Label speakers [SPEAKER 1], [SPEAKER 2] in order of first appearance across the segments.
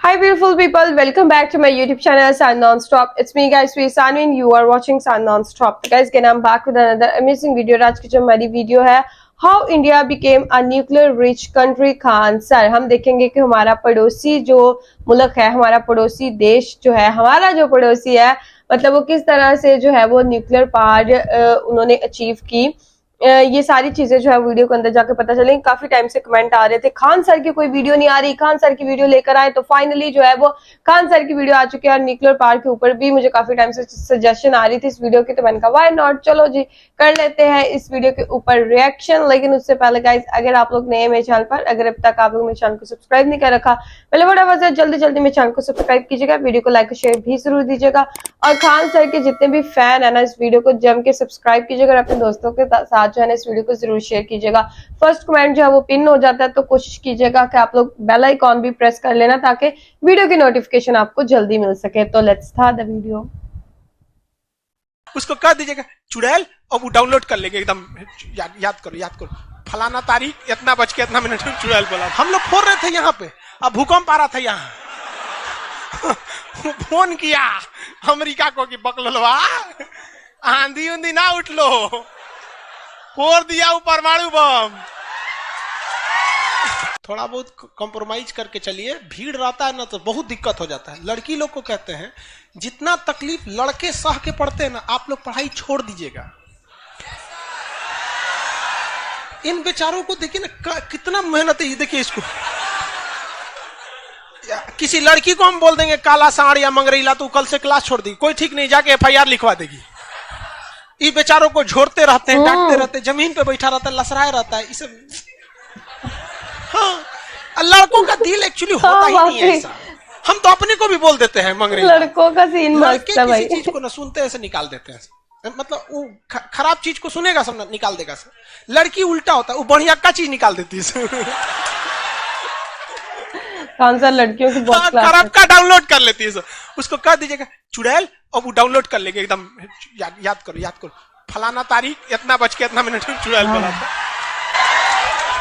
[SPEAKER 1] Hi beautiful people, welcome back to my YouTube channel Sun Non-Stop. It's me guys, Sri Sanu and you are watching Sun Non-Stop. Guys, again I'm back with another amazing video. आज की जो हमारी video है How India became a nuclear rich country का answer हम देखेंगे कि हमारा पड़ोसी जो मुल्क है, हमारा पड़ोसी देश जो है, हमारा जो पड़ोसी है, मतलब वो किस तरह से जो है वो न्यूक्लियर पावर उन्होंने अचीव की। ये सारी चीजें जो है वीडियो के अंदर जाके पता चलेंगी। काफी टाइम से कमेंट आ रहे थे खान सर की कोई वीडियो नहीं आ रही, खान सर की वीडियो लेकर आए, तो फाइनली जो है वो खान सर की वीडियो आ चुकी है। और न्यूक्लियर पावर के ऊपर भी मुझे काफी टाइम से सजेशन आ रही थी इस वीडियो की, तो मैंने कहा व्हाई नॉट, चलो जी कर लेते हैं इस वीडियो के ऊपर रिएक्शन। लेकिन उससे पहले गाइज, अगर आप लोग नए मेरे चैनल पर, अगर अब तक आप लोग मेरे चैनल को सब्सक्राइब नहीं कर रखा, पहले फटाफट जल्दी जल्दी मेरे चैनल को सब्सक्राइब कीजिएगा, वीडियो को लाइक और शेयर भी जरूर दीजिएगा। और खान सर के जितने भी फैन है ना, इस वीडियो को जम के सब्सक्राइब कीजिएगा और अपने दोस्तों के साथ जो है ना इस वीडियो को जरूर शेयर कीजिएगा। फर्स्ट कमेंट जो है वो पिन हो जाता है, तो कोशिश कीजिएगा कि आप लोग बेल आइकॉन भी प्रेस कर लेना ताकि वीडियो की नोटिफिकेशन आपको जल्दी मिल सके। तो लेट्स स्टार्ट द वीडियो।
[SPEAKER 2] उसको कह दीजिएगा चुड़ैल, और वो डाउनलोड कर लेंगे एकदम। याद करो फलाना तारीख इतना बज के इतना मिनट में चुड़ैल बोला। हम लोग फोड़ रहे थे यहाँ पे, अब भूकंप आ रहा था यहाँ। फोन किया अमेरिका को कि बकलवा आंधी उंधी ना उठ लो, फोड़ दिया वो परमाणु बम। थोड़ा बहुत कॉम्प्रोमाइज करके चलिए, भीड़ रहता है ना तो बहुत दिक्कत हो जाता है। लड़की लोग को कहते हैं जितना तकलीफ लड़के सह के पढ़ते हैं ना, आप लोग पढ़ाई छोड़ दीजिएगा। इन बेचारों को देखिए ना कितना मेहनत है। देखिए इसको, किसी लड़की को हम बोल देंगे काला साड़ या मंगरेला, तो कल से क्लास छोड़ देगी, कोई ठीक नहीं, जाके एफआईआर लिखवा देगी। ये बेचारों को झोरते रहते हैं, डांटते रहते हैं, जमीन पे बैठा रहता है, लसराया रहता है। इसे हाँ, लड़कों का दिल एक्चुअली होता ही नहीं है ऐसा। हम तो अपने को भी बोल देते हैं मंगरेला।
[SPEAKER 1] लड़कों का सीन मस्त है भाई।
[SPEAKER 2] किसी चीज को ना सुनते ऐसे निकाल देते हैं, मतलब वो खराब चीज को सुनेगा सब निकाल देगा। लड़की उल्टा होता है, वो बढ़िया का चीज निकाल देती है।
[SPEAKER 1] कौन सा लड़कियों की बहुत
[SPEAKER 2] खराब का डाउनलोड कर लेती है। उसको कह दीजिएगा चुड़ैल, और वो डाउनलोड कर लेंगे एकदम। याद करो फलाना तारीख इतना बज के इतना मिनट में चुड़ैल बोला था।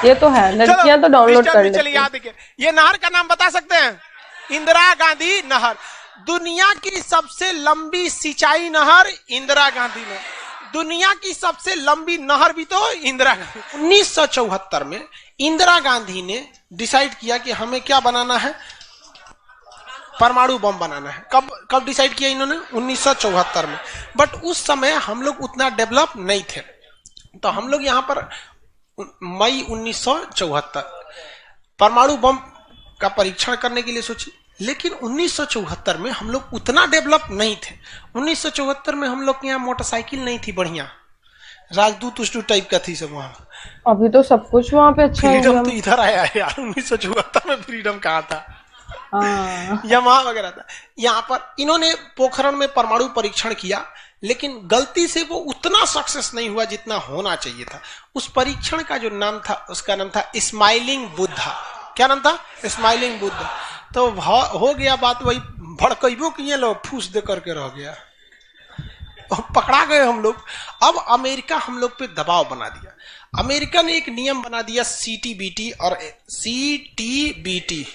[SPEAKER 1] ये तो है, लड़कियां तो डाउनलोड कर लेती हैं।
[SPEAKER 2] चलिए याद है, ये नहर का नाम बता सकते हैं? इंदिरा गांधी नहर। दुनिया की सबसे लंबी सिंचाई नहर इंदिरा गांधी ने। दुनिया की सबसे लंबी नहर भी तो इंदिरा गांधी। 1974 में इंदिरा गांधी ने डिसाइड किया कि हमें क्या बनाना है, परमाणु बम बनाना है। कब डिसाइड किया इन्होंने? 1974 में। बट उस समय हम लोग उतना डेवलप नहीं थे, तो हम लोग यहाँ पर मई 1974 परमाणु बम का परीक्षण करने के लिए सोचे। लेकिन 1974 में हम लोग उतना डेवलप नहीं थे। 1974 में हम लोग के यहाँ मोटरसाइकिल नहीं थी बढ़िया, राजदूत उष्टू टाइप का थी सब वहां।
[SPEAKER 1] अभी तो सब कुछ वहां पे अच्छा है।
[SPEAKER 2] फ्रीडम तो इधर आया है यार, 1974 में फ्रीडम कहाँ था? यमा वगैरह था। यहाँ पर इन्होंने पोखरण में परमाणु परीक्षण किया, लेकिन गलती से वो उतना सक्सेस नहीं हुआ जितना होना चाहिए था। उस परीक्षण का जो नाम था, उसका नाम था स्माइलिंग बुद्धा। क्या नाम था? स्माइलिंग बुद्धा। तो हो गया बात वही, भड़कइबो किए लोग, फूस दे करके रह गया, पकड़ा गए हम लोग। अब अमेरिका हम लोग पे दबाव बना दिया। अमेरिका ने एक नियम बना दिया, सीटीबीटी और CTBT,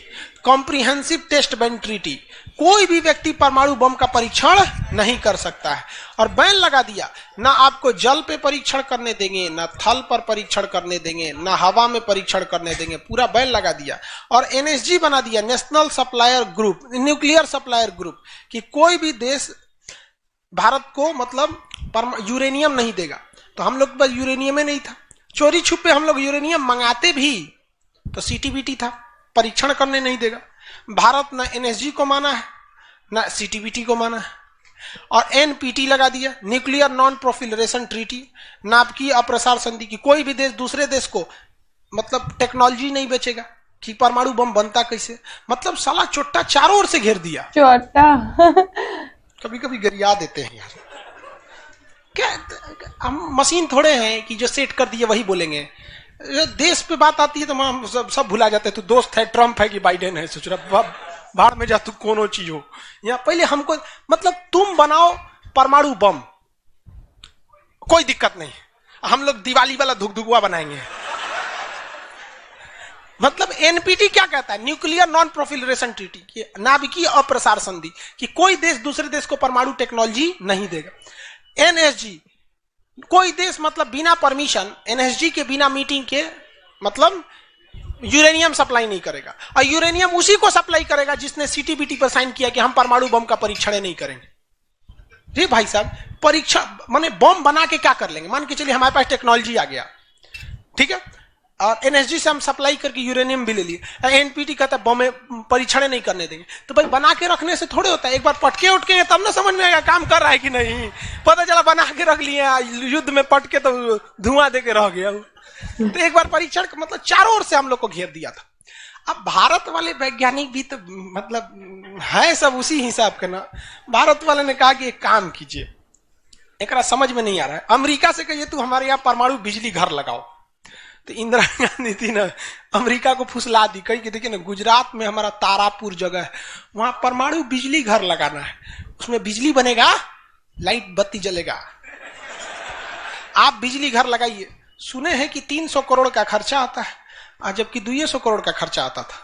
[SPEAKER 2] comprehensive test ban treaty. कोई भी व्यक्ति परमाणु बम का परीक्षण नहीं कर सकता है, और बैन लगा दिया। ना आपको जल पे परीक्षण करने देंगे, ना थल पर परीक्षण करने देंगे, ना हवा में परीक्षण करने देंगे, पूरा बैन लगा दिया। और एनएसजी बना दिया, national supplier group, nuclear supplier group, कि कोई भी देश भारत को मतलब यूरेनियम नहीं देगा। तो हम लोग बस यूरेनियम नहीं था, चोरी छुपे हम लोग यूरेनियम मंगाते भी तो सीटीबीटी था, परीक्षण करने नहीं देगा। भारत ना एनएसजी को माना है, ना सीटीबीटी को माना है। और एनपीटी लगा दिया, न्यूक्लियर नॉन प्रोफिलरेशन ट्रीटी, नाभिकीय अप्रसार संधि, की कोई भी देश दूसरे देश को मतलब टेक्नोलॉजी नहीं बेचेगा कि परमाणु बम बनता कैसे। मतलब साला चोट्टा चारों ओर से घेर दिया।
[SPEAKER 1] चोट्टा
[SPEAKER 2] कभी कभी गरिया देते हैं यार, क्या हम मशीन थोड़े हैं कि जो सेट कर दिए वही बोलेंगे। देश पे बात आती है तो हम सब भुला जाते हैं। तू दोस्त है ट्रम्प है कि बाइडेन है, सोच रहा बाहर में जा, तू कोनो चीज हो। यहाँ पहले हमको मतलब तुम बनाओ परमाणु बम, कोई दिक्कत नहीं, हम लोग दिवाली वाला धुकधुकुआ बनाएंगे। मतलब एनपीटी क्या कहता है? न्यूक्लियर नॉन प्रोफिलरेशन ट्रीटी, नाभिकीय अप्रसार संधि, कि कोई देश दूसरे देश को परमाणु टेक्नोलॉजी नहीं देगा। एनएसजी, कोई देश मतलब बिना परमिशन, एनएसजी के बिना मीटिंग के मतलब यूरेनियम सप्लाई नहीं करेगा, और यूरेनियम उसी को सप्लाई करेगा जिसने सीटीबीटी पर साइन किया कि हम परमाणु बम का परीक्षण नहीं करेंगे। जी भाई साहब, परीक्षण माने बम बना के क्या कर लेंगे? मान के चलिए हमारे पास टेक्नोलॉजी आ गया, ठीक है, और एनएसजी से हम सप्लाई करके यूरेनियम भी ले लिए, एनपीटी कहता है बम परीक्षण नहीं करने देंगे। तो भाई बना के रखने से थोड़े होता है, एक बार पटके उठके तब ना समझ में आएगा काम कर रहा है कि नहीं। पता चला बना के रख लिए, युद्ध में पटके तो धुआं दे के रह गया। तो एक बार परीक्षण मतलब चारों ओर से हम लोग को घेर दिया था। अब भारत वाले वैज्ञानिक भी तो मतलब है सब उसी हिसाब के ना। भारत वाले ने कहा कि एक काम कीजिए, एक समझ में नहीं आ रहा है, अमेरिका से कहिए तू हमारे यहाँ परमाणु बिजली घर लगाओ। तो इंदिरा गांधी थी ना, अमेरिका को फुसला दी, कही कि देखिए ना गुजरात में हमारा तारापुर जगह है, वहां परमाणु बिजली घर लगाना है, उसमें बिजली बनेगा, लाइट बत्ती जलेगा, आप बिजली घर लगाइए। सुने हैं कि 300 करोड़ का खर्चा आता है, जबकि 200 करोड़ का खर्चा आता था।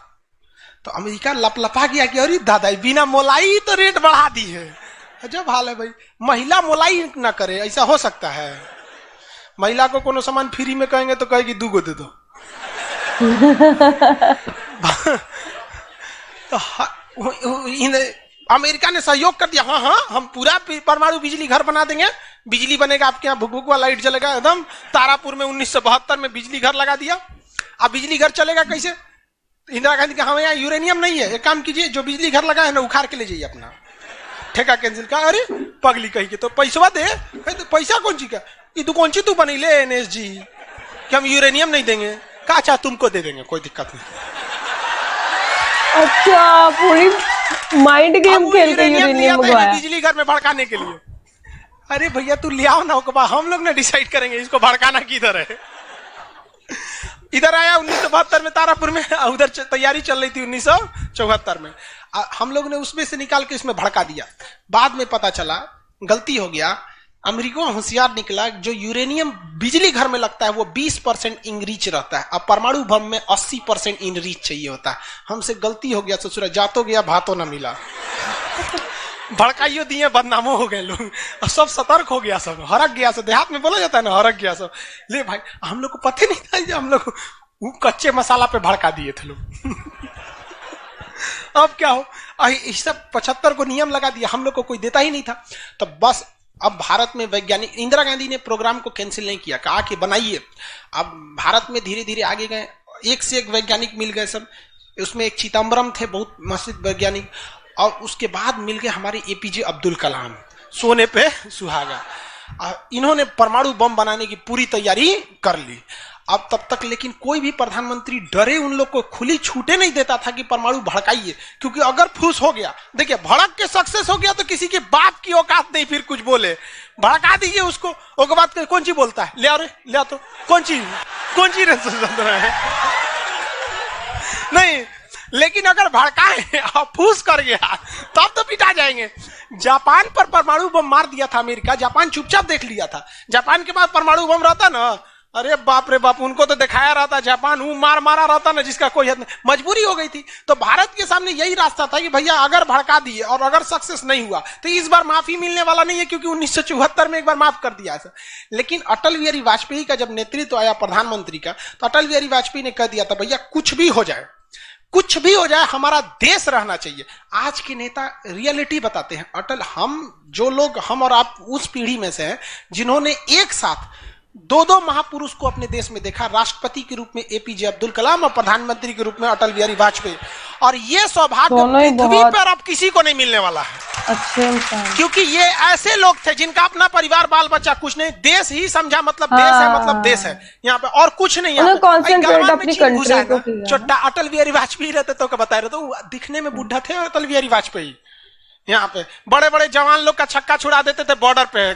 [SPEAKER 2] तो अमेरिका लपलपा गया कि अरे दादा बिना मोलाई तो रेट बढ़ा दी है। अजब हाल है भाई, महिला मोलाई ना करे, ऐसा हो सकता है? महिला को कोनो सामान फ्री में कहेंगे तो कहेगी 2 गो दे दो। तो अमेरिका ने सहयोग कर दिया, हाँ हाँ हम पूरा परमाणु बिजली घर बना देंगे, बिजली बनेगा, आपके यहाँ भुक वाला लाइट जलेगा एकदम। तारापुर में 1972 में बिजली घर लगा दिया। अब बिजली घर चलेगा कैसे? इंदिरा गांधी कहा यहाँ यूरेनियम नहीं है, एक काम कीजिए जो बिजली घर लगा है ना उखाड़ के ले जाइए, अपना ठेका कैंसिल। का अरे पगली कही के तो पैसा दे, तो पैसा कौन सी का, ये तू कौन सी तू बनी ले एनएसजी कि हम यूरेनियम नहीं देंगे, का अच्छा तुमको दे देंगे, कोई दिक्कत नहीं।
[SPEAKER 1] अच्छा, पूरी माइंड गेम खेल के यूरेनियम मंगवाया
[SPEAKER 2] बिजली घर में भड़काने के लिए। अरे भैया तू ले आओ ना, हम लोग ने डिसाइड करेंगे इसको भड़काना किधर है। इधर आया 1972 में तारापुर में, उधर तैयारी चल रही थी 1974 में। हम लोग ने उसमें से निकाल के इसमें भड़का दिया। बाद में पता चला गलती हो गया, अमेरिका होशियार निकला, जो यूरेनियम बिजली घर में लगता है वो 20% इनरीच रहता है, अब परमाणु बम में 80% इनरीच चाहिए होता है। हमसे गलती हो गया, ससुरा जातो गया भातो न मिला। भड़काइयो दिए, बदनामो हो गए लोग, और सब सतर्क हो गया, सब हरक गया, सब देहात में बोला जाता है ना, हरक गया सब। ले भाई हम लोग को पता नहीं था, हम लोग कच्चे मसाला पे भड़का दिए थे लोग। अब क्या हो, सब 75 को नियम लगा दिया, हम लोग को कोई देता ही नहीं था। तो बस अब भारत में वैज्ञानिक, इंदिरा गांधी ने प्रोग्राम को कैंसिल नहीं किया, कहा कि बनाइए। अब भारत में धीरे धीरे आगे गए, एक से एक वैज्ञानिक मिल गए सब। उसमें एक चिदम्बरम थे, बहुत मशहूर वैज्ञानिक, और उसके बाद मिल गए हमारे एपीजे अब्दुल कलाम, सोने पे सुहागा। इन्होंने परमाणु बम बनाने की पूरी तैयारी कर ली। अब तब तक लेकिन कोई भी प्रधानमंत्री डरे उन लोग को खुली छूटे नहीं देता था कि परमाणु भड़काइए, क्योंकि अगर फूस हो गया, देखिए भड़क के सक्सेस हो गया तो किसी के बाप की औकात नहीं फिर कुछ बोले। भड़का दीजिए उसको, उसके बाद कौन सी बोलता है, ले आओ रे, ले आओ तो कौन सी नहीं। लेकिन अगर भड़काए और फूस कर गया तब तो पिटा जाएंगे। जापान पर परमाणु बम मार दिया था अमेरिका, जापान चुपचाप देख लिया था। जापान के बाद परमाणु बम रहता ना, अरे बाप रे बाप, उनको तो दिखाया रहता, जापान मारा रहता ना जिसका कोई हद नहीं। मजबूरी हो गई थी, तो भारत के सामने यही रास्ता था कि भैया अगर भड़का दिए और अगर सक्सेस नहीं हुआ तो इस बार माफी मिलने वाला नहीं है, क्योंकि 1974 में एक बार माफ कर दिया था। लेकिन अटल बिहारी वाजपेयी का जब नेतृत्व आया प्रधानमंत्री का, तो अटल बिहारी वाजपेयी ने कह दिया था भैया कुछ भी हो जाए, कुछ भी हो जाए, हमारा देश रहना चाहिए। आज के नेता रियलिटी बताते हैं। अटल, हम और आप उस पीढ़ी में से हैं जिन्होंने एक साथ 2 महापुरुष को अपने देश में देखा, राष्ट्रपति के रूप में एपीजे अब्दुल कलाम और प्रधानमंत्री के रूप में अटल बिहारी वाजपेयी। और ये सौभाग्य पृथ्वी पर अब किसी को नहीं मिलने वाला है। क्योंकि ये ऐसे लोग थे जिनका अपना परिवार बाल बच्चा कुछ नहीं, देश ही समझा मतलब देश है, मतलब देश है यहाँ पे, और कुछ नहीं। छोटा अटल बिहारी वाजपेयी रहते तो बता रहे, तो दिखने में बुढ़ा थे अटल बिहारी वाजपेयी। यहाँ पे बड़े बड़े जवान लोग का छक्का छुड़ा देते थे बॉर्डर पे।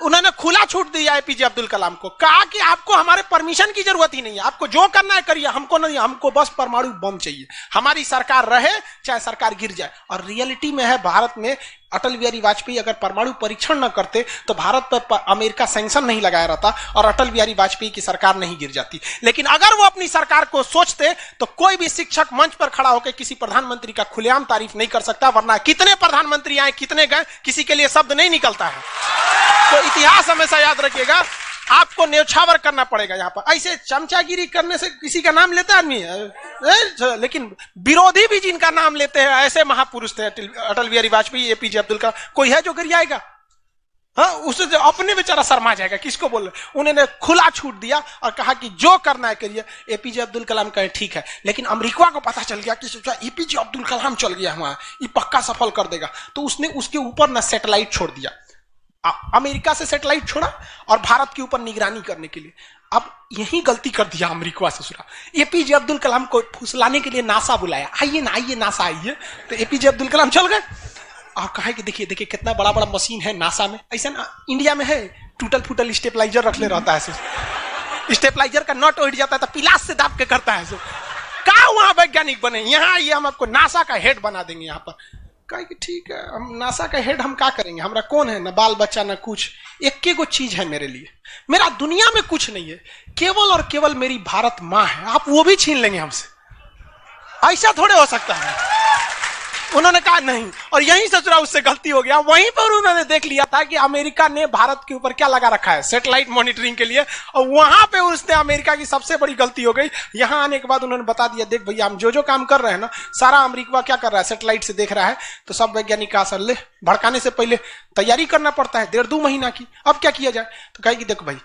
[SPEAKER 2] उन्होंने खुला छूट दिया एपीजे अब्दुल कलाम को, कहा कि आपको हमारे परमिशन की जरूरत ही नहीं है, आपको जो करना है करिए, हमको नहीं, हमको बस परमाणु बम चाहिए, हमारी सरकार रहे चाहे सरकार गिर जाए। और रियलिटी में है भारत में अटल बिहारी वाजपेयी अगर परमाणु परीक्षण न करते तो भारत पर अमेरिका सैंक्शन नहीं लगाया रहता और अटल बिहारी वाजपेयी की सरकार नहीं गिर जाती। लेकिन अगर वो अपनी सरकार को सोचते तो कोई भी शिक्षक मंच पर खड़ा होकर किसी प्रधानमंत्री का खुलेआम तारीफ नहीं कर सकता, वरना कितने प्रधानमंत्री आए कितने गए किसी के लिए शब्द नहीं निकलता है। तो इतिहास हमेशा याद रखिएगा, आपको न्यौछावर करना पड़ेगा। यहां पर ऐसे चमचागिरी करने से किसी का नाम लेता आदमी लेकिन विरोधी भी जिनका नाम लेते हैं ऐसे महापुरुष थे अटल बिहारी वाजपेयी, एपीजे अब्दुल कलाम। कोई है जो गरियाएगा? हाँ, उसे जो अपने बेचारा शर्मा जाएगा। किसको बोल रहे? उन्होंने खुला छूट दिया और कहा कि जो करना है करिए। एपीजे अब्दुल कलाम कहे ठीक है, लेकिन अमेरिका को पता चल गया कि सोचा एपीजे अब्दुल कलाम चल गया वहां, ये पक्का सफल कर देगा, तो उसने उसके ऊपर ना सैटेलाइट छोड़ दिया। अमेरिका से सैटेलाइट छोड़ा और भारत के ऊपर निगरानी करने के लिए। अब यही गलती कर दिया अमेरिका ससुरा। एपीजे अब्दुल कलाम को फुसलाने के लिए नासा बुलाया, आइए ना, आइए नासा आइए। तो एपीजे अब्दुल कलाम चल गए और कहा कि देखिए देखिए कितना बड़ा बड़ा मशीन है नासा में। ऐसा ना इंडिया में है, टूटल फूटल स्टेपलाइजर रख ले रहता है, स्टेपलाइजर का नट उठ जाता है तो पिलास से दाब के करता है। कहा वहां वैज्ञानिक बने, यहाँ आइए हम आपको नासा का हेड बना देंगे। यहाँ पर कहा कि ठीक है, हम नासा का हेड हम क्या करेंगे, हमारा कौन है, ना बाल बच्चा ना कुछ। एक को चीज है मेरे लिए, मेरा दुनिया में कुछ नहीं है, केवल और केवल मेरी भारत माँ है, आप वो भी छीन लेंगे हमसे। ऐसा थोड़े हो सकता है। उन्होंने कहा नहीं, और यहीं ससुरा उससे गलती हो गया। वहीं पर उन्होंने देख लिया था कि अमेरिका ने भारत के ऊपर क्या लगा रखा है, सैटेलाइट मॉनिटरिंग के लिए, और वहां पे उसने अमेरिका की सबसे बड़ी गलती हो गई। यहां आने के बाद उन्होंने बता दिया, देख भैया हम जो काम कर रहे हैं ना, सारा अमेरिका क्या कर रहा है, सैटेलाइट से देख रहा है। तो सब वैज्ञानिक का असर ले, भड़काने से पहले तैयारी करना पड़ता है 1.5-2 महीना की। अब क्या किया जाए? तो कहेगी देखो भाई,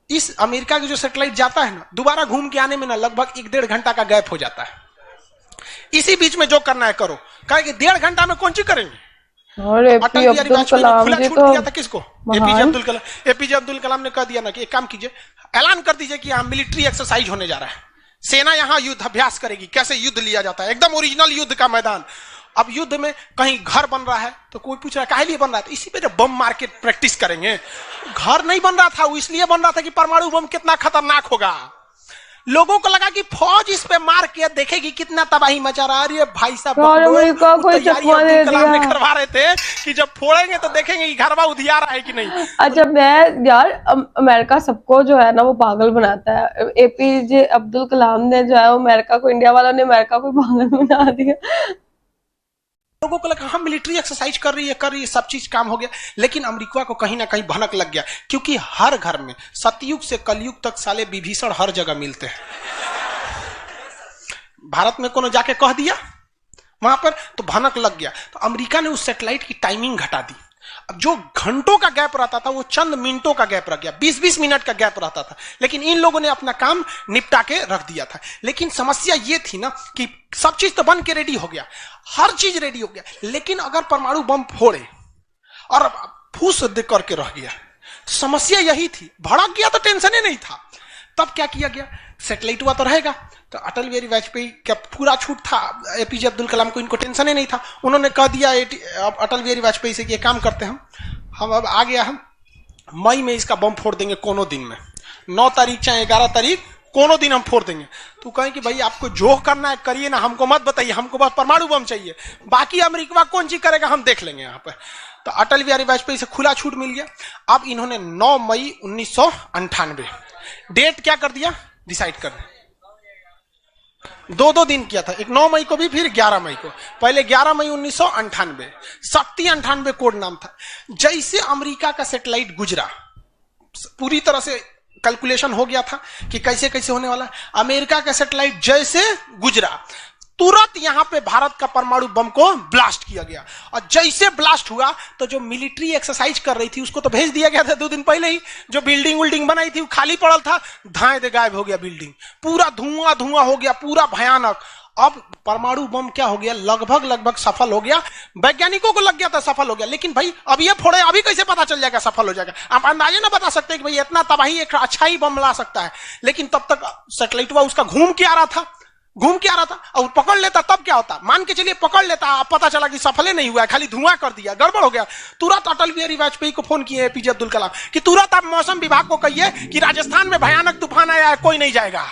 [SPEAKER 2] इस अमेरिका की जो सैटेलाइट जाता है ना, दोबारा घूम के आने में ना लगभग 1-1.5 घंटा का गैप हो जाता है। इसी बीच में जो करना है करो। कहा कि 1.5 घंटा में कौन सी करेंगे।
[SPEAKER 1] और एपीजे अब्दुल कलाम जी तो
[SPEAKER 2] दिया था किसको? एपीजे अब्दुल कलाम। एपीजे अब्दुल कलाम ने कह दिया ना कि एक काम कीजिए, ऐलान कर दीजिए कि यहाँ मिलिट्री एक्सरसाइज होने जा रहा है, सेना यहाँ युद्ध अभ्यास करेगी, कैसे युद्ध लिया जाता है, एकदम ओरिजिनल युद्ध का मैदान। अब युद्ध में कहीं घर बन रहा है तो कोई पूछ रहा है काहे लिए बन रहा है, तो इसी पे जो बम मार के प्रैक्टिस करेंगे। घर नहीं बन रहा था, वो इसलिए बन रहा था कि परमाणु बम कितना खतरनाक होगा। लोगों को लगा कि फौज इस पे मार के देखेगी कितना तबाही मचा रहा है। अरे भाई साहब, कलाम करवा रहे थे कि जब फोड़ेंगे तो देखेंगे कि घरवा उधियार है कि नहीं।
[SPEAKER 1] अच्छा, मैं यार अमेरिका सबको जो है ना वो पागल बनाता है। एपीजे अब्दुल कलाम ने जो है वो अमेरिका को, इंडिया वालों ने अमेरिका को पागल बना दिया।
[SPEAKER 2] लोगों को लगा हम मिलिट्री एक्सरसाइज कर रही है, सब चीज काम हो गया। लेकिन अमेरिका को कहीं ना कहीं भनक लग गया, क्योंकि हर घर में सतयुग से कलयुग तक साले विभीषण हर जगह मिलते हैं। भारत में कोनो जाके कह दिया वहां पर तो भनक लग गया। तो अमेरिका ने उस सैटेलाइट की टाइमिंग घटा दी। अब जो घंटों का गैप रहता था वो चंद मिनटों का गैप रह गया, 20-20 मिनट का गैप रहता था। लेकिन इन लोगों ने अपना काम निपटा के रख दिया था। लेकिन समस्या ये थी ना कि सब चीज तो बन के रेडी हो गया, हर चीज रेडी हो गया, लेकिन अगर परमाणु बम फोड़े और फूस दे करके रह गया, समस्या यही थी। भड़क गया तो टेंशन ही नहीं था। तब क्या किया गया, सैटेलाइट हुआ तो रहेगा। तो अटल बिहारी वाजपेयी का पूरा छूट था, एपीजे अब्दुल कलाम को इनको टेंशन ही नहीं था। उन्होंने कह दिया अटल बिहारी वाजपेयी से कि ये काम करते हैं हम अब आ गया, हम मई में इसका बम फोड़ देंगे, कोनो दिन में 9 तारीख चाहे 11 तारीख कोनो दिन हम फोड़ देंगे। तो कहें कि भाई आपको जो करना है करिए ना, हमको मत बताइए, हमको बस परमाणु बम चाहिए, बाकी अमेरिका कौन चीज करेगा हम देख लेंगे यहाँ पर। तो अटल बिहारी वाजपेयी से खुला छूट मिल गया। अब इन्होंने 9 मई 1998 डेट क्या कर दिया, डिसाइड कर 2 दिन किया था, एक 9 मई को भी फिर 11 मई को। पहले 11 मई 1998 शक्ति 98 कोड नाम था। जैसे अमेरिका का सैटेलाइट गुजरा, पूरी तरह से कैलकुलेशन हो गया था कि कैसे कैसे होने वाला। अमेरिका का सैटेलाइट जैसे गुजरा तुरंत यहां पे भारत का परमाणु बम को ब्लास्ट किया गया। और जैसे ब्लास्ट हुआ तो जो मिलिट्री एक्सरसाइज कर रही थी उसको तो भेज दिया गया था 2 दिन पहले ही। जो बिल्डिंग विल्डिंग बनाई थी वो खाली पड़ल था, धाए दे गायब हो गया बिल्डिंग, पूरा धुआं धुआं हो गया, पूरा भयानक। अब परमाणु बम क्या हो गया, लगभग सफल हो गया। वैज्ञानिकों को लग गया था सफल हो गया, लेकिन भाई अब ये फोड़े अभी कैसे पता चल जाएगा सफल हो जाएगा। आप अंदाजे ना बता सकते कि भाई इतना तबाही एक अच्छा ही बम ला सकता है। लेकिन तब तक सैटेलाइट उसका घूम के आ रहा था और पकड़ लेता तब क्या होता, मान के चलिए पकड़ लेता, पता चला कि सफल ही नहीं हुआ है, खाली धुआं कर दिया, गड़बड़ हो गया। तुरंत अटल बिहारी वाजपेयी को फोन किए एपीजे अब्दुल कलाम कि तुरंत आप मौसम विभाग को कहिए कि राजस्थान में भयानक तूफान आया है, कोई नहीं जाएगा।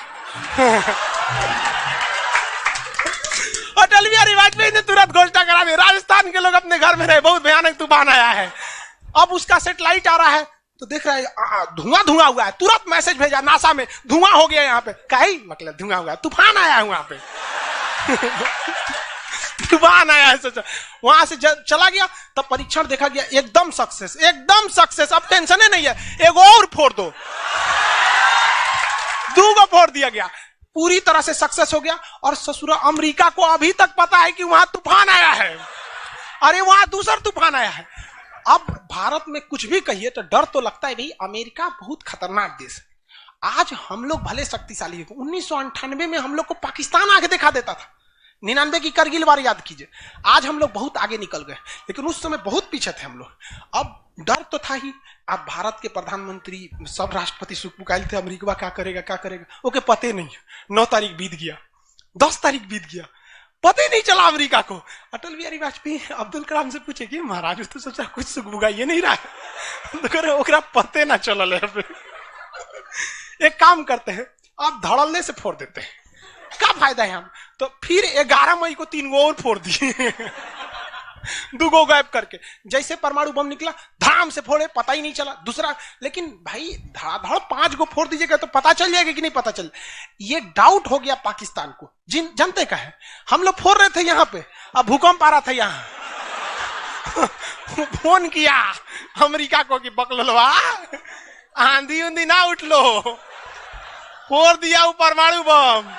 [SPEAKER 2] अटल बिहारी वाजपेयी ने तुरंत घोषणा करा दी, राजस्थान के लोग अपने घर में रहे, बहुत भयानक तूफान आया है। अब उसका सैटेलाइट आ रहा है तो देख रहा है धुआं धुआं हुआ है, तुरंत मैसेज भेजा नासा में, धुआं हो गया यहाँ पे। कहीं मतलब धुआं हुआ है, तूफान आया है वहां पे तूफान आया है। सोचा वहां से चला गया, तब परीक्षण देखा गया, एकदम सक्सेस, एकदम सक्सेस। अब टेंशन ही नहीं है, एक और फोड़ दो, दूगो फोड़ दिया गया, पूरी तरह से सक्सेस हो गया। और ससुरा अमेरिका को अभी तक पता है कि वहां तूफान आया है, अरे वहां दूसरा तूफान आया है। अब भारत में कुछ भी कहिए तो डर तो लगता है, भाई अमेरिका बहुत खतरनाक देश है। आज हम लोग भले शक्तिशाली है, 1998 में हम लोग को पाकिस्तान आगे दिखा देता था, 99 की करगिल वार याद कीजिए। आज हम लोग बहुत आगे निकल गए, लेकिन उस समय बहुत पीछे थे हम लोग। अब डर तो था ही। अब भारत के प्रधानमंत्री सब राष्ट्रपति सुखमुकाइल थे, अमेरिका क्या करेगा क्या करेगा, ओके पते नहीं। 9 तारीख बीत गया, 10 तारीख बीत गया, पता ही नहीं चला अमेरिका को। अटल बिहारी वाजपेयी अब्दुल कलाम से पूछे कि महाराज तो सोचा कुछ सुखमुकाइए नहीं रहा है, तो करे ओकरा पते ना चल। एक काम करते हैं, आप धड़ल्ले से फोड़ देते हैं, क्या फायदा है हम। तो फिर 11 मई को 3 गो और फोड़ दिए 2 गो गायब करके। जैसे परमाणु बम निकला धाम से फोड़े, पता ही नहीं चला दूसरा। लेकिन भाई धड़ाधड़ 5 गो फोड़ दीजिएगा तो पता चल जाएगा कि नहीं पता चल। ये डाउट हो गया पाकिस्तान को, जनते का है। हम लोग फोड़ रहे थे यहाँ पे, अब भूकंप आ रहा था यहाँ फोन किया अमेरिका को कि बकलवा आंधी उंधी ना उठ लो, फोड़ दिया वो परमाणु बम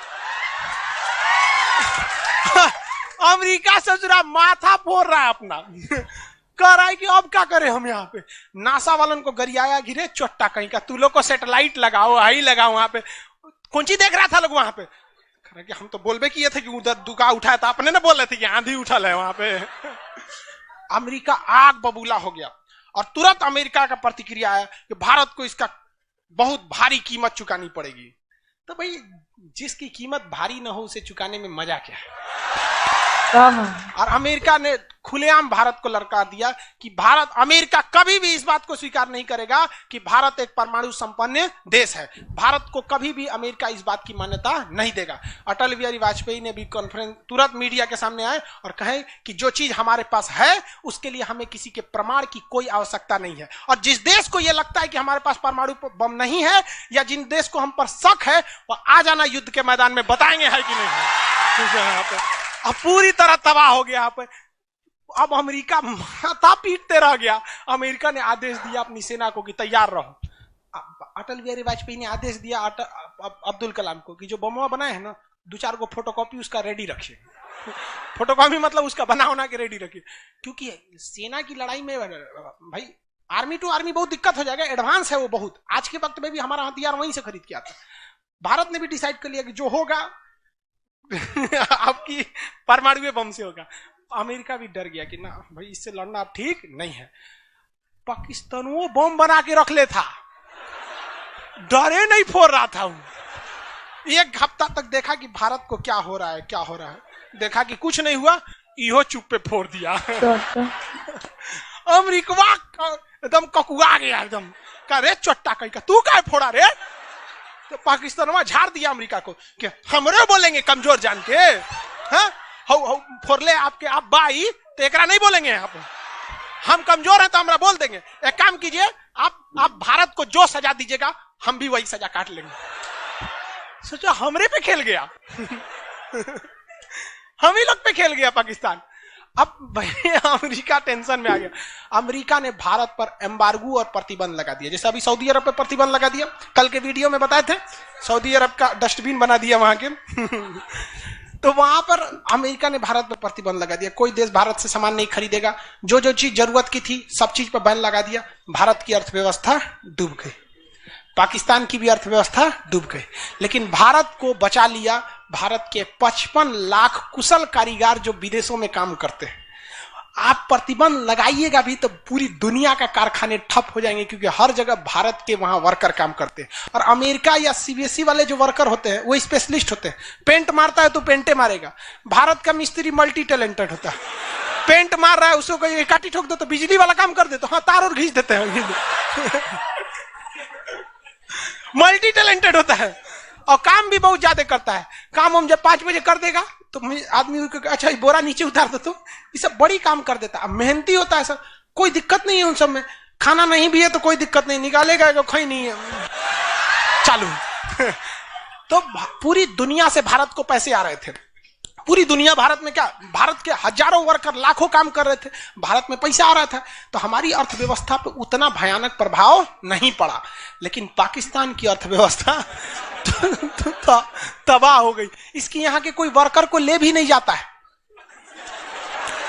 [SPEAKER 2] अमेरिका ससुरा माथा फोड़ रहा है अपना कह रहा है कि अब क्या करें हम। यहाँ पे नासा वालन को गरियाया, गिरे चोट्टा कहीं का, तू लोग को सैटेलाइट लगाओ, हाई लगाओ। वहां पे कौन चीज देख रहा था लोग वहां पे, कि हम तो बोलबे किए थे कि उधर दुका उठाया था, अपने ना बोल रहे थे कि आंधी उठल है वहां पे अमेरिका आग बबूला हो गया और तुरंत अमेरिका का प्रतिक्रिया आया कि भारत को इसका बहुत भारी कीमत चुकानी पड़ेगी। तो भाई जिसकी कीमत भारी ना हो उसे चुकाने में मजा क्या है। और अमेरिका ने खुलेआम भारत को ललकार दिया कि भारत, अमेरिका कभी भी इस बात को स्वीकार नहीं करेगा कि भारत एक परमाणु संपन्न देश है। भारत को कभी भी अमेरिका इस बात की मान्यता नहीं देगा। अटल बिहारी वाजपेयी ने भी कॉन्फ्रेंस तुरंत मीडिया के सामने आए और कहे कि जो चीज हमारे पास है उसके लिए हमें किसी के प्रमाण की कोई आवश्यकता नहीं है। और जिस देश को यह लगता है कि हमारे पास परमाणु बम नहीं है या जिन देश को हम पर शक है वह आ जाना युद्ध के मैदान में, बताएंगे है कि नहीं है। यहाँ पे अब पूरी तरह तबाह हो गया यहाँ पे। अब अमेरिका माथा पीटते रह गया। अमेरिका ने आदेश दिया अपनी सेना को कि तैयार रहो। अटल बिहारी वाजपेयी ने आदेश दिया अब्दुल कलाम को कि जो बम बनाए हैं ना, 2-4 को फोटोकॉपी उसका रेडी रखिए। फोटोकॉपी मतलब उसका बना के रेडी रखिए, क्योंकि सेना की लड़ाई में भाई आर्मी टू आर्मी बहुत दिक्कत हो जाएगा। एडवांस है वो बहुत। आज के वक्त में भी हमारा हथियार वहीं से खरीद के आता। भारत ने भी डिसाइड कर लिया कि जो होगा आपकी परमाणु बम से होगा। अमेरिका भी डर गया कि ना भाई इससे लड़ना अब ठीक नहीं है। पाकिस्तान वो बम बना के रख ले था, डरे नहीं फोड़ रहा था। 1 हफ्ता तक देखा कि भारत को क्या हो रहा है क्या हो रहा है, देखा कि कुछ नहीं हुआ, इहो चुप पे फोड़ दिया। अमेरिका एकदम ककुआ गया, एकदम कह रे चोट्टा कहीं का तू क्या फोड़ा रे। तो पाकिस्तान में झाड़ दिया अमेरिका को कि हमरे बोलेंगे कमजोर जान के, हाँ फोड़ले आपके आप बाई तो एकरा नहीं बोलेंगे। आप हम कमजोर हैं तो हमरा बोल देंगे। एक काम कीजिए, आप भारत को जो सजा दीजिएगा हम भी वही सजा काट लेंगे। सोचो हमरे पे खेल गया हम ही लोग पे खेल गया पाकिस्तान। अब भाई अमेरिका टेंशन में आ गया। अमेरिका ने भारत पर एम्बार्गो और प्रतिबंध लगा दिया। जैसे अभी सऊदी अरब पे प्रतिबंध लगा दिया, कल के वीडियो में बताए थे, सऊदी अरब का डस्टबिन बना दिया वहां के तो वहां पर अमेरिका ने भारत पर प्रतिबंध लगा दिया। कोई देश भारत से सामान नहीं खरीदेगा। जो जो चीज जरूरत की थी सब चीज पर बैन लगा दिया। भारत की अर्थव्यवस्था डूब गई, पाकिस्तान की भी अर्थव्यवस्था डूब गई, लेकिन भारत को बचा लिया। भारत के 55 लाख कुशल कारीगर जो विदेशों में काम करते हैं। आप प्रतिबंध लगाइएगा भी तो पूरी दुनिया का कारखाने ठप हो जाएंगे, क्योंकि हर जगह भारत के वहां वर्कर काम करते हैं। और अमेरिका या सीबीएसई वाले जो वर्कर होते हैं वो स्पेशलिस्ट होते हैं। पेंट मारता है तो पेंटे मारेगा। भारत का मिस्त्री मल्टी टैलेंटेड होता है। पेंट मार रहा है उसको कोई काटी ठोक दो तो बिजली वाला काम कर दे, तो हाँ तार और घींच देते हैं मल्टी टैलेंटेड होता है और काम भी बहुत ज्यादा करता है। काम हम जब 5 बजे कर देगा तो आदमी अच्छा बोरा नीचे उतार दो, तो ये सब बड़ी काम कर देता है। मेहनती होता है सर। कोई दिक्कत नहीं है उन सब में। खाना नहीं भी है तो कोई दिक्कत नहीं, निकालेगा जो खाई नहीं है, चालू। तो पूरी दुनिया से भारत को पैसे आ रहे थे, पूरी दुनिया भारत में, क्या भारत के हजारों वर्कर लाखों काम कर रहे थे, भारत में पैसा आ रहा था। तो हमारी अर्थव्यवस्था पे उतना भयानक प्रभाव नहीं पड़ा, लेकिन पाकिस्तान की अर्थव्यवस्था तो तबाह हो गई। इसकी यहाँ के कोई वर्कर को ले भी नहीं जाता है।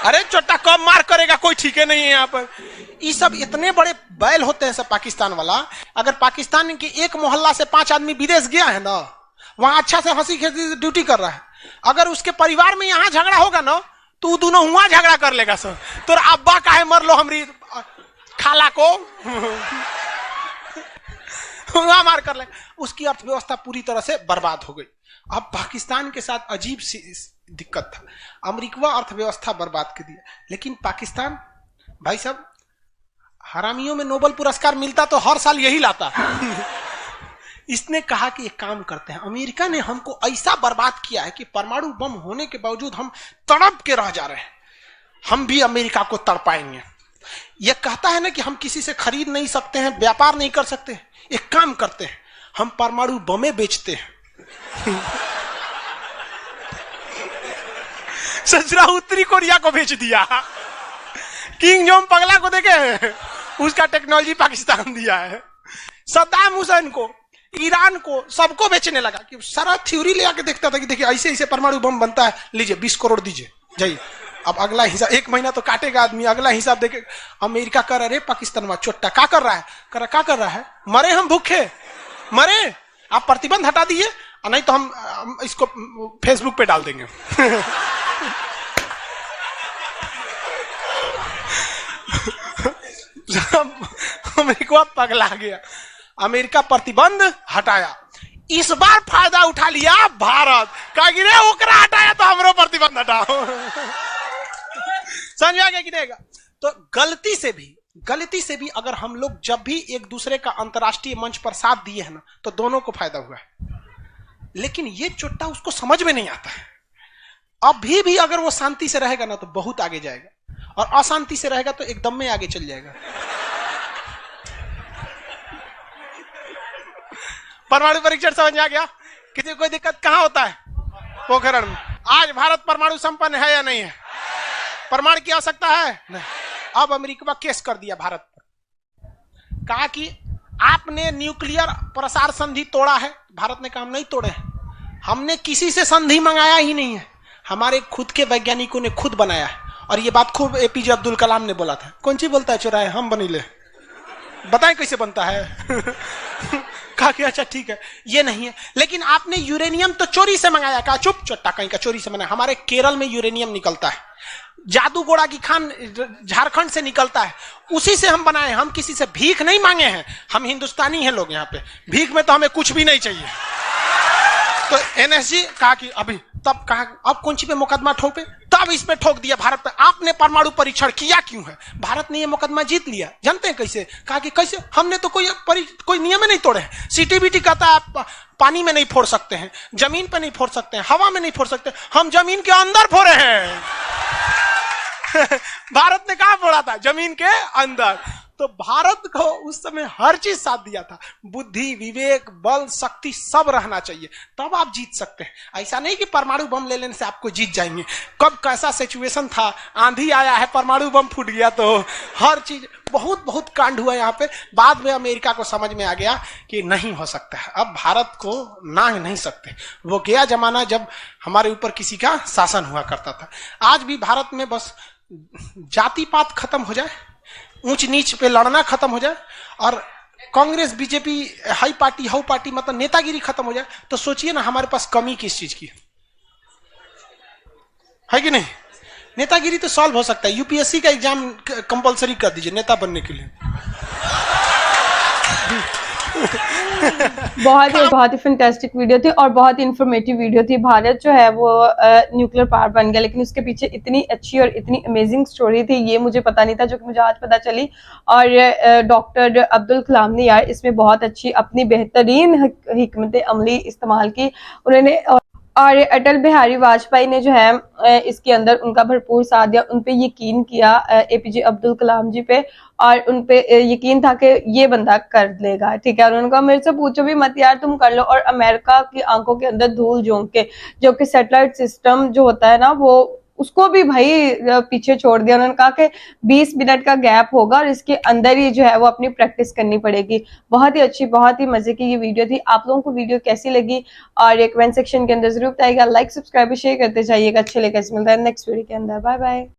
[SPEAKER 2] अरे चोटा कब मार करेगा कोई ठीक है नहीं है यहाँ पर। ये सब इतने बड़े बैल होते हैं सब पाकिस्तान वाला। अगर पाकिस्तान के एक मोहल्ला से 5 आदमी विदेश गया है ना, वहां अच्छा से हंसी खेसी ड्यूटी कर रहा है, अगर उसके परिवार में यहाँ झगड़ा होगा ना तो दोनों वहां झगड़ा कर लेगा सर। तो अब्बा काहे मर लो हमारी खाला को वहां मार कर ले। उसकी अर्थव्यवस्था पूरी तरह से बर्बाद हो गई। अब पाकिस्तान के साथ अजीब सी दिक्कत था, अमेरिका अर्थव्यवस्था बर्बाद कर दिया, लेकिन पाकिस्तान भाई साहब हरामियों में नोबेल पुरस्कार मिलता तो हर साल यही लाता। इसने कहा कि एक काम करते हैं, अमेरिका ने हमको ऐसा बर्बाद किया है कि परमाणु बम होने के बावजूद हम तड़प के रह जा रहे हैं, हम भी अमेरिका को तड़पाएंगे। यह कहता है ना कि हम किसी से खरीद नहीं सकते हैं, व्यापार नहीं कर सकते, एक काम करते हैं हम परमाणु बमें बेचते हैं। सचरा उत्तरी कोरिया को बेच दिया, किंग जोम पगला को देखे, उसका टेक्नोलॉजी पाकिस्तान दिया है, सद्दाम हुसैन को, ईरान को, सबको बेचने लगा कि सारा थ्योरी ले आके देखता था कि देखिए ऐसे ऐसे परमाणु बम बनता है, लीजिए 20 करोड़ दीजिए जाइए। अब अगला हिसाब 1 महीना तो काटेगा आदमी, अगला हिसाब देखे। अमेरिका कर रहा है पाकिस्तान में चोट्टा क्या कर रहा है, क्या कर रहा है, मरे हम भूखे मरे, आप प्रतिबंध हटा दीजिए नहीं तो हम इसको फेसबुक पे डाल देंगे। अमेरिका पगला गया, अमेरिका प्रतिबंध हटाया। इस बार फायदा उठा लिया भारत, कहा गिरे ओकरा हटाया तो हमरो प्रतिबंध हटाओ। समझ आ गया कि नहीं? तो गलती से भी अगर हम लोग जब भी एक दूसरे का अंतर्राष्ट्रीय मंच पर साथ दिए हैं ना तो दोनों को फायदा हुआ है, लेकिन ये चोट्टा उसको समझ में नहीं आता है। अभी भी अगर वो शांति से रहेगा ना तो बहुत आगे जाएगा, और अशांति से रहेगा तो एकदम में आगे चल जाएगा। परमाणु परीक्षण समझ में आ गया? किसी कोई दिक्कत कहां होता है? पोखरण में। आज भारत परमाणु संपन्न है या नहीं है? परमाणु की आवश्यकता है नहीं। अब अमेरिका केस कर दिया भारत पर, कहा कि आपने न्यूक्लियर प्रसार संधि तोड़ा है। भारत ने कहा हम नहीं तोड़े हैं, हमने किसी से संधि मंगाया ही नहीं है, हमारे खुद के वैज्ञानिकों ने खुद बनाया है। और ये बात खूब एपीजे अब्दुल कलाम ने बोला था। कौन सी बोलता है चुराए हम बनी ले, बताएं कैसे बनता है। कहा कि अच्छा ठीक है ये नहीं है, लेकिन आपने यूरेनियम तो चोरी से मंगाया। कहा चुप चट्टा कहीं का चोरी से मंगाया, हमारे केरल में यूरेनियम निकलता है, जादूगोड़ा की खान झारखंड से निकलता है, उसी से हम बनाए, हम किसी से भीख नहीं मांगे हैं, हम हिंदुस्तानी हैं लोग यहाँ पे, भीख में तो हमें कुछ भी नहीं चाहिए। तो एनएसजी कहा कि अभी तब कहा अब कौन सी पे मुकदमा ठोके, तब इस पे ठोक दिया भारत पे, आपने परमाणु परीक्षण किया क्यों है? भारत ने ये मुकदमा जीत लिया। जानते हैं कैसे? कहा कि कैसे, हमने तो कोई नियम नहीं तोड़े हैं। सीटीबीटी कहता है आप पानी में नहीं फोड़ सकते हैं, जमीन पे नहीं फोड़ सकते हैं, हवा में नहीं फोड़ सकते, हम जमीन के अंदर फोड़े हैं। भारत ने कहा फोड़ा था? जमीन के अंदर। तो भारत को उस समय हर चीज साथ दिया था, बुद्धि, विवेक, बल, शक्ति सब रहना चाहिए, तब आप जीत सकते हैं। ऐसा नहीं कि परमाणु बम ले लेने से आपको जीत जाएंगे। कब कैसा सिचुएशन था, आंधी आया है, परमाणु बम फूट गया, तो हर चीज बहुत कांड हुआ यहाँ पे। बाद में अमेरिका को समझ में आ गया कि नहीं हो सकता है, अब भारत को नांग नहीं सकते। वो गया जमाना जब हमारे ऊपर किसी का शासन हुआ करता था। आज भी भारत में बस जाति पात खत्म हो जाए, ऊंच नीच पे लड़ना खत्म हो जाए, और Congress BJP high party how party मतलब नेतागिरी खत्म हो जाए, तो सोचिए ना हमारे पास कमी किस चीज की है कि नहीं? नेतागिरी तो सॉल्व हो सकता है। यूपीएससी का एग्जाम कंपलसरी कर दीजिए नेता बनने के लिए।
[SPEAKER 1] बहुत ही फैंटास्टिक वीडियो थी और बहुत ही इंफॉर्मेटिव वीडियो थी। भारत जो है वो न्यूक्लियर पावर बन गया, लेकिन उसके पीछे इतनी अच्छी और इतनी अमेजिंग स्टोरी थी, ये मुझे पता नहीं था, जो कि मुझे आज पता चली। और डॉक्टर अब्दुल कलाम ने यार इसमें बहुत अच्छी अपनी बेहतरीन हिकमत अमली इस्तेमाल की उन्होंने, और अटल बिहारी वाजपेयी ने जो है इसके अंदर उनका भरपूर साथ दिया, उन पे यकीन किया, एपीजे अब्दुल कलाम जी पे, और उन पे यकीन था कि ये बंदा कर लेगा, ठीक है। और उन्होंने कहा मेरे से पूछो भी मत यार, तुम कर लो। और अमेरिका की आंखों के अंदर धूल झोंक के जो कि सैटेलाइट सिस्टम जो होता है ना, वो उसको भी भाई पीछे छोड़ दिया। उन्होंने कहा कि 20 मिनट का गैप होगा और इसके अंदर ही जो है वो अपनी प्रैक्टिस करनी पड़ेगी। बहुत ही अच्छी, बहुत ही मजे की ये वीडियो थी। आप लोगों को वीडियो कैसी लगी और ये कमेंट सेक्शन के अंदर जरूर बताइएगा। लाइक सब्सक्राइब शेयर करते जाइएगा। अच्छे लेकर मिलता है नेक्स्ट वीडियो के अंदर। Bye bye.